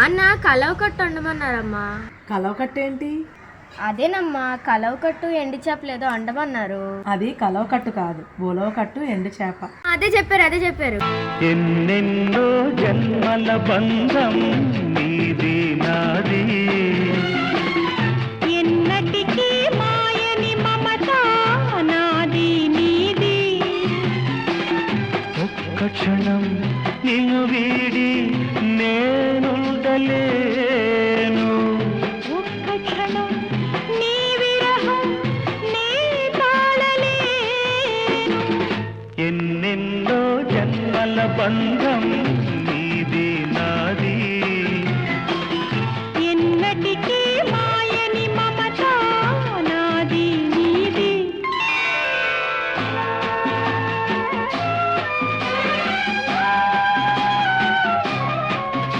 అన్న కలవ కట్టు వండమన్నారమ్మా. కలవ కట్టేంటి? అదేనమ్మా కలవ కట్టు ఎండి చేపలు ఏదో వండమన్నారు. అది కలవ కట్టు కాదు, బోలవ కట్టు ఎండు చేప. అదే చెప్పారు. ఎన్నెన్నో జన్మల బంధం నీది నాది, ఎన్నటికీ మాయని మమత నాది నీది. ఒక్క క్షణం నిన్ను వీడి నేనుండలేను. ఒక్క క్షణం నీ విరహం నే తాళలేను. ఎన్నెన్నో జన్మల బంధం